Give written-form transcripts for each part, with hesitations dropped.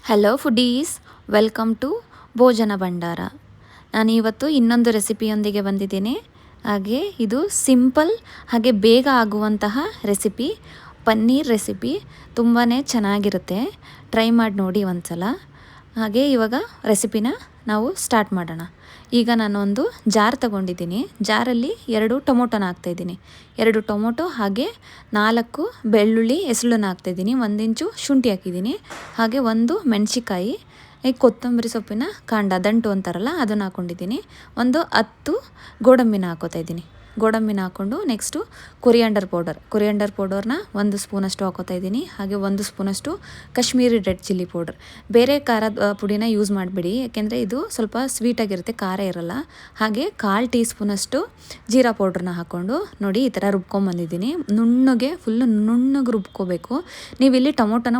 Hello foodies, welcome to ಭೋಜನ ಭಂಡಾರ. ನಾನು ಇವತ್ತು ಇನ್ನೊಂದು ರೆಸಿಪಿಯೊಂದಿಗೆ ಬಂದಿದ್ದೀನಿ. ಹಾಗೆ ಇದು ಸಿಂಪಲ್ ಹಾಗೆ ಬೇಗ ಆಗುವಂತಹ ರೆಸಿಪಿ, ಪನ್ನೀರ್ ರೆಸಿಪಿ. ತುಂಬಾ ಚೆನ್ನಾಗಿರುತ್ತೆ, ಟ್ರೈ ಮಾಡಿ ನೋಡಿ ಒಂದ್ಸಲ. ಹಾಗೆ ಇವಾಗ ರೆಸಿಪಿನ ನಾವು ಸ್ಟಾರ್ಟ್ ಮಾಡೋಣ. ಈಗ ನಾನೊಂದು ಜಾರ್ ತಗೊಂಡಿದ್ದೀನಿ. ಜಾರಲ್ಲಿ 2 ಟೊಮೊಟೊನ ಹಾಕ್ತಾಯಿದ್ದೀನಿ. 2 ಟೊಮೊಟೊ ಹಾಗೆ 4 ಬೆಳ್ಳುಳ್ಳಿ ಎಸಳನ್ನ ಹಾಕ್ತಾಯಿದ್ದೀನಿ. 1 ಇಂಚು ಶುಂಠಿ ಹಾಕಿದ್ದೀನಿ. ಹಾಗೆ 1 ಮೆಣಸಿಕಾಯಿ, ಕೊತ್ತಂಬರಿ ಸೊಪ್ಪಿನ ಕಾಂಡ, ದಂಟು ಅಂತಾರಲ್ಲ, ಅದನ್ನು ಹಾಕ್ಕೊಂಡಿದ್ದೀನಿ. 10 ಗೋಡಂಬಿನ ಹಾಕೋತಾಯಿದ್ದೀನಿ. ಗೋಡಂಬಿನ ಹಾಕ್ಕೊಂಡು ನೆಕ್ಸ್ಟು ಕೊರಿಯಾಂಡರ್ ಪೌಡರ್ನ 1 ಸ್ಪೂನಷ್ಟು ಹಾಕೋತಾ ಇದ್ದೀನಿ. ಹಾಗೆ 1 ಸ್ಪೂನಷ್ಟು ಕಾಶ್ಮೀರಿ ರೆಡ್ ಚಿಲ್ಲಿ ಪೌಡರ್. ಬೇರೆ ಖಾರದ ಪುಡಿನ ಯೂಸ್ ಮಾಡಬೇಡಿ, ಯಾಕೆಂದರೆ ಇದು ಸ್ವಲ್ಪ ಸ್ವೀಟಾಗಿರುತ್ತೆ, ಖಾರ ಇರಲ್ಲ. ಹಾಗೆ 1/4 ಟೀ ಸ್ಪೂನಷ್ಟು ಜೀರಾ ಪೌಡ್ರನ್ನ ಹಾಕ್ಕೊಂಡು ನೋಡಿ ಈ ಥರ ರುಬ್ಕೊಂಬಂದಿದ್ದೀನಿ. ಫುಲ್ಲು ನುಣ್ಣಗೆ ರುಬ್ಕೋಬೇಕು. ನೀವು ಇಲ್ಲಿ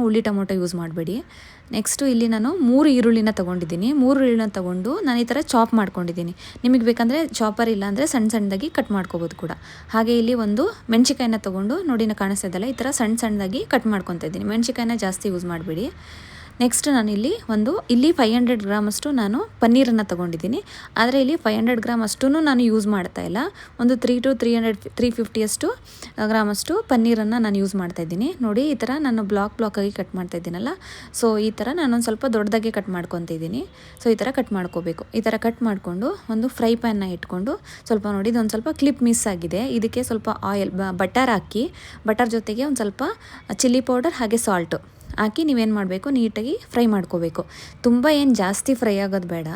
ಹುಳಿ ಟೊಮೊಟೊ ಯೂಸ್ ಮಾಡಬೇಡಿ. ನೆಕ್ಸ್ಟು ಇಲ್ಲಿ ನಾನು 3 ಈರುಳ್ಳಿನ ತೊಗೊಂಡಿದ್ದೀನಿ. 3 ಈರುಳ್ಳಿನ ತೊಗೊಂಡು ನಾನು ಈ ಥರ ಚಾಪ್ ಮಾಡ್ಕೊಂಡಿದ್ದೀನಿ. ನಿಮಗೆ ಬೇಕಂದರೆ ಚಾಪರ್ ಇಲ್ಲ ಅಂದರೆ ಸಣ್ಣದಾಗಿ ಕಟ್ ಮಾಡ್ಕೋಬೋದು ಕೂಡ. ಹಾಗೆ ಇಲ್ಲಿ 1 ಮೆಣಸಿಕಾಯಿನ ತೊಗೊಂಡು ನೋಡಿ, ಕಾಣಿಸ್ತಾ ಇದೆಯಲ್ಲ, ಈ ಥರ ಸಣ್ಣದಾಗಿ ಕಟ್ ಮಾಡ್ಕೊತಾ ಇದ್ದೀನಿ. ಮೆಣಸಿಕಾಯಿನ ಜಾಸ್ತಿ ಯೂಸ್ ಮಾಡಬೇಡಿ. ನೆಕ್ಸ್ಟ್ ನಾನು ಇಲ್ಲಿ 500 ಗ್ರಾಮಷ್ಟು ನಾನು ಪನ್ನೀರನ್ನು ತೊಗೊಂಡಿದ್ದೀನಿ. ಆದರೆ ಇಲ್ಲಿ 500 ಗ್ರಾಮ್ ಅಷ್ಟೂ ನಾನು ಯೂಸ್ ಮಾಡ್ತಾ ಇಲ್ಲ. 350 ಅಷ್ಟು ಗ್ರಾಮಷ್ಟು ಪನ್ನೀರನ್ನು ನಾನು ಯೂಸ್ ಮಾಡ್ತಾಯಿದ್ದೀನಿ. ನೋಡಿ ಈ ಥರ ನಾನು ಬ್ಲಾಕಾಗಿ ಕಟ್ ಮಾಡ್ತಾ ಇದ್ದೀನಲ್ಲ, ಸೊ ಈ ಥರ ನಾನೊಂದು ಸ್ವಲ್ಪ ದೊಡ್ಡದಾಗಿ ಕಟ್ ಮಾಡ್ಕೊತಿದ್ದೀನಿ. ಸೊ ಈ ಥರ ಕಟ್ ಮಾಡ್ಕೋಬೇಕು. ಈ ಥರ ಕಟ್ ಮಾಡಿಕೊಂಡು ಒಂದು ಫ್ರೈ ಪ್ಯಾನ್ನ ಇಟ್ಕೊಂಡು ಸ್ವಲ್ಪ ನೋಡಿ, ಇದೊಂದು ಸ್ವಲ್ಪ ಕ್ಲಿಪ್ ಮಿಸ್ ಆಗಿದೆ. ಇದಕ್ಕೆ ಸ್ವಲ್ಪ ಬಟರ್ ಹಾಕಿ, ಬಟರ್ ಜೊತೆಗೆ ಒಂದು ಸ್ವಲ್ಪ ಚಿಲ್ಲಿ ಪೌಡರ್ ಹಾಗೆ ಸಾಲ್ಟು ಹಾಕಿ ನೀವೇನು ಮಾಡಬೇಕು, ನೀಟಾಗಿ ಫ್ರೈ ಮಾಡ್ಕೋಬೇಕು. ತುಂಬ ಏನು ಜಾಸ್ತಿ ಫ್ರೈ ಆಗೋದು ಬೇಡ,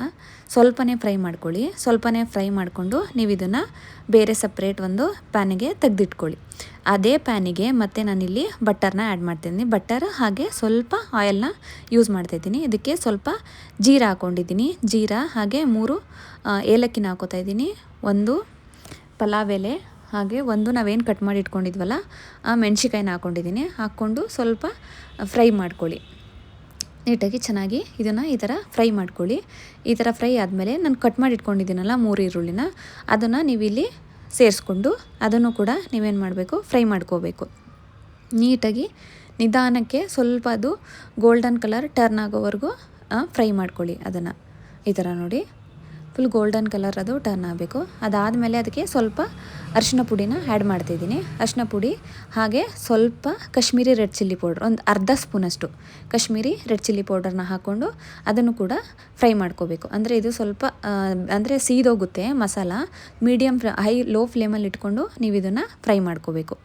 ಸ್ವಲ್ಪನೇ ಫ್ರೈ ಮಾಡ್ಕೊಳ್ಳಿ. ಸ್ವಲ್ಪನೇ ಫ್ರೈ ಮಾಡಿಕೊಂಡು ನೀವು ಇದನ್ನು ಬೇರೆ ಸಪ್ರೇಟ್ ಒಂದು ಪ್ಯಾನಿಗೆ ತೆಗೆದಿಟ್ಕೊಳ್ಳಿ. ಅದೇ ಪ್ಯಾನಿಗೆ ಮತ್ತೆ ನಾನಿಲ್ಲಿ ಬಟರ್ನ ಆ್ಯಡ್ ಮಾಡ್ತಿದ್ದೀನಿ. ಬಟರ್ ಹಾಗೆ ಸ್ವಲ್ಪ ಆಯಿಲ್ನ ಯೂಸ್ ಮಾಡ್ತಾಯಿದ್ದೀನಿ. ಇದಕ್ಕೆ ಸ್ವಲ್ಪ ಜೀರಾ ಹಾಕ್ಕೊಂಡಿದ್ದೀನಿ. ಜೀರಾ ಹಾಗೆ 3 ಏಲಕ್ಕಿನ ಹಾಕೋತಾ ಇದ್ದೀನಿ. 1 ಪಲಾವ್ ಎಲೆ ಹಾಗೆ 1 ನಾವೇನು ಕಟ್ ಮಾಡಿ ಇಟ್ಕೊಂಡಿದ್ವಲ್ಲ ಆ ಮೆಣಸಿಕಾಯಿನ ಹಾಕ್ಕೊಂಡಿದ್ದೀನಿ. ಹಾಕ್ಕೊಂಡು ಸ್ವಲ್ಪ ಫ್ರೈ ಮಾಡ್ಕೊಳ್ಳಿ. ನೀಟಾಗಿ ಚೆನ್ನಾಗಿ ಇದನ್ನು ಈ ಥರ ಫ್ರೈ ಮಾಡ್ಕೊಳ್ಳಿ. ಈ ಥರ ಫ್ರೈ ಆದಮೇಲೆ ನಾನು ಕಟ್ ಮಾಡಿ ಇಟ್ಕೊಂಡಿದ್ದೀನಲ್ಲ 3 ಈರುಳ್ಳಿನ, ಅದನ್ನು ನೀವಿಲ್ಲಿ ಸೇರಿಸ್ಕೊಂಡು ಅದನ್ನು ಕೂಡ ನೀವೇನು ಮಾಡಬೇಕು, ಫ್ರೈ ಮಾಡ್ಕೋಬೇಕು. ನೀಟಾಗಿ ನಿಧಾನಕ್ಕೆ ಸ್ವಲ್ಪ ಅದು ಗೋಲ್ಡನ್ ಕಲರ್ ಟರ್ನ್ ಆಗೋವರೆಗೂ ಫ್ರೈ ಮಾಡ್ಕೊಳ್ಳಿ. ಅದನ್ನು ಈ ಥರ ನೋಡಿ, ಫುಲ್ ಗೋಲ್ಡನ್ ಕಲರ್ ಅದು ಟರ್ನ್ ಆಗಬೇಕು. ಅದಾದಮೇಲೆ ಅದಕ್ಕೆ ಸ್ವಲ್ಪ ಅರಿಶಿನ ಪುಡಿನ ಆ್ಯಡ್ ಮಾಡ್ತಾಯಿದ್ದೀನಿ. ಅರಿಶಿನ ಪುಡಿ ಹಾಗೆ ಸ್ವಲ್ಪ ಕಾಶ್ಮೀರಿ ರೆಡ್ ಚಿಲ್ಲಿ ಪೌಡ್ರ್, ಒಂದು ಅರ್ಧ ಸ್ಪೂನಷ್ಟು ಕಾಶ್ಮೀರಿ ರೆಡ್ ಚಿಲ್ಲಿ ಪೌಡರ್ನ ಹಾಕ್ಕೊಂಡು ಅದನ್ನು ಕೂಡ ಫ್ರೈ ಮಾಡ್ಕೋಬೇಕು. ಅಂದರೆ ಇದು ಸ್ವಲ್ಪ ಅಂದರೆ ಸೀದೋಗುತ್ತೆ ಮಸಾಲ. ಲೋ ಫ್ಲೇಮಲ್ಲಿ ಇಟ್ಕೊಂಡು ನೀವು ಇದನ್ನು ಫ್ರೈ ಮಾಡ್ಕೋಬೇಕು.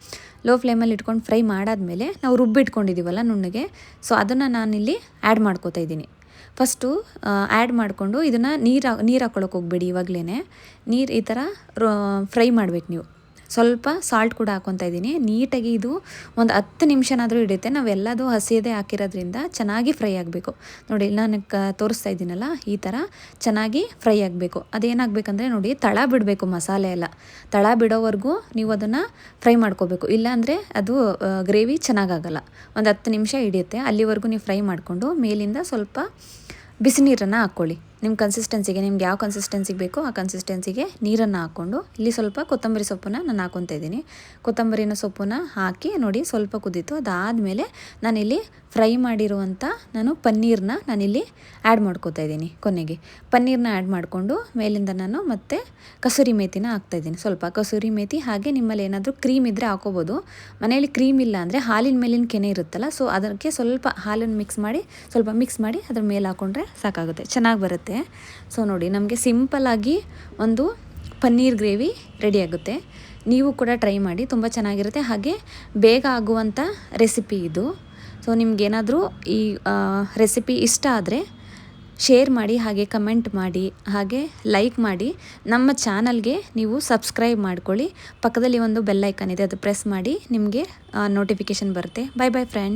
ಲೋ ಫ್ಲೇಮಲ್ಲಿ ಇಟ್ಕೊಂಡು ಫ್ರೈ ಮಾಡಾದಮೇಲೆ ನಾವು ರುಬ್ಬಿಟ್ಕೊಂಡಿದ್ದೀವಲ್ಲ ನುಣ್ಣಗೆ, ಸೊ ಅದನ್ನು ನಾನಿಲ್ಲಿ ಆ್ಯಡ್ ಮಾಡ್ಕೋತಾ ಇದ್ದೀನಿ. ಫಸ್ಟು ಆ್ಯಡ್ ಮಾಡಿಕೊಂಡು ಇದನ್ನು ನೀರು ಹಾಕ್ಕೊಳಕ್ಕೆ ಹೋಗ್ಬೇಡಿ. ಇವಾಗಲೇ ನೀರು ಈ ಥರ ಫ್ರೈ ಮಾಡ್ಬೇಕು ನೀವು. ಸ್ವಲ್ಪ ಸಾಲ್ಟ್ ಕೂಡ ಹಾಕ್ಕೊತಾ ಇದ್ದೀನಿ. ನೀಟಾಗಿ ಇದು ಒಂದು 10 ನಿಮಿಷನಾದರೂ ಹಿಡಿಯುತ್ತೆ. ನಾವೆಲ್ಲದೂ ಹಸಿಯದೇ ಹಾಕಿರೋದ್ರಿಂದ ಚೆನ್ನಾಗಿ ಫ್ರೈ ಆಗಬೇಕು. ನೋಡಿ ನಾನು ತೋರಿಸ್ತಾ ಇದ್ದೀನಲ್ಲ, ಈ ಥರ ಚೆನ್ನಾಗಿ ಫ್ರೈ ಆಗಬೇಕು. ಅದೇನಾಗಬೇಕಂದ್ರೆ ನೋಡಿ, ತಳ ಬಿಡಬೇಕು ಮಸಾಲೆ ಎಲ್ಲ. ತಳ ಬಿಡೋವರೆಗೂ ನೀವು ಅದನ್ನು ಫ್ರೈ ಮಾಡ್ಕೋಬೇಕು. ಇಲ್ಲಾಂದರೆ ಅದು ಗ್ರೇವಿ ಚೆನ್ನಾಗಾಗಲ್ಲ. ಒಂದು 10 ನಿಮಿಷ ಹಿಡಿಯುತ್ತೆ. ಅಲ್ಲಿವರೆಗೂ ನೀವು ಫ್ರೈ ಮಾಡಿಕೊಂಡು ಮೇಲಿಂದ ಸ್ವಲ್ಪ ಬಿಸಿ ನೀರನ್ನು ಹಾಕ್ಕೊಳ್ಳಿ. ನಿಮ್ಮ ಕನ್ಸಿಸ್ಟೆನ್ಸಿಗೆ, ನಿಮ್ಗೆ ಯಾವ ಕನ್ಸಿಸ್ಟೆನ್ಸಿಗೆ ಬೇಕೋ ಆ ಕನ್ಸಿಸ್ಟೆನ್ಸಿಗೆ ನೀರನ್ನು ಹಾಕ್ಕೊಂಡು ಇಲ್ಲಿ ಸ್ವಲ್ಪ ಕೊತ್ತಂಬರಿ ಸೊಪ್ಪನ್ನ ನಾನು ಹಾಕ್ಕೊತಾ ಇದ್ದೀನಿ. ಕೊತ್ತಂಬರಿನ ಸೊಪ್ಪನ್ನ ಹಾಕಿ ನೋಡಿ ಸ್ವಲ್ಪ ಕುದೀತು. ಅದಾದಮೇಲೆ ನಾನಿಲ್ಲಿ ಫ್ರೈ ಮಾಡಿರುವಂಥ ಪನ್ನೀರನ್ನ ನಾನಿಲ್ಲಿ ಆ್ಯಡ್ ಮಾಡ್ಕೋತಾ ಇದ್ದೀನಿ. ಕೊನೆಗೆ ಪನ್ನೀರನ್ನ ಆ್ಯಡ್ ಮಾಡಿಕೊಂಡು ಮೇಲಿಂದ ನಾನು ಮತ್ತೆ ಕಸೂರಿ ಮೇಥಿನ ಹಾಕ್ತಾಯಿದ್ದೀನಿ. ಸ್ವಲ್ಪ ಕಸೂರಿ ಮೇಥಿ, ಹಾಗೆ ನಿಮ್ಮಲ್ಲಿ ಏನಾದರೂ ಕ್ರೀಮ್ ಇದ್ದರೆ ಹಾಕೋಬೋದು. ಮನೆಯಲ್ಲಿ ಕ್ರೀಮ್ ಇಲ್ಲ ಅಂದರೆ ಹಾಲಿನ ಮೇಲಿನ ಕೆನೆ ಇರುತ್ತಲ್ಲ, ಸೊ ಅದಕ್ಕೆ ಸ್ವಲ್ಪ ಹಾಲನ್ನು ಮಿಕ್ಸ್ ಮಾಡಿ ಅದ್ರ ಮೇಲೆ ಹಾಕ್ಕೊಂಡ್ರೆ ಸಾಕಾಗುತ್ತೆ, ಚೆನ್ನಾಗಿ ಬರುತ್ತೆ. ಸೊ ನೋಡಿ, ನಮಗೆ ಸಿಂಪಲ್ಲಾಗಿ ಒಂದು ಪನ್ನೀರ್ ಗ್ರೇವಿ ರೆಡಿ ಆಗುತ್ತೆ. ನೀವು ಕೂಡ ಟ್ರೈ ಮಾಡಿ, ತುಂಬ ಚೆನ್ನಾಗಿರುತ್ತೆ. ಹಾಗೆ ಬೇಗ ಆಗುವಂಥ ರೆಸಿಪಿ ಇದು. ಸೊ ನಿಮಗೇನಾದರೂ ಈ ರೆಸಿಪಿ ಇಷ್ಟ ಆದರೆ ಶೇರ್ ಮಾಡಿ, ಹಾಗೆ ಕಮೆಂಟ್ ಮಾಡಿ, ಹಾಗೆ ಲೈಕ್ ಮಾಡಿ. ನಮ್ಮ ಚಾನಲ್ಗೆ ನೀವು ಸಬ್ಸ್ಕ್ರೈಬ್ ಮಾಡ್ಕೊಳ್ಳಿ. ಪಕ್ಕದಲ್ಲಿ ಒಂದು ಬೆಲ್ ಐಕಾನ್ ಇದೆ, ಅದು ಪ್ರೆಸ್ ಮಾಡಿ, ನಿಮಗೆ ನೋಟಿಫಿಕೇಷನ್ ಬರುತ್ತೆ. By friends.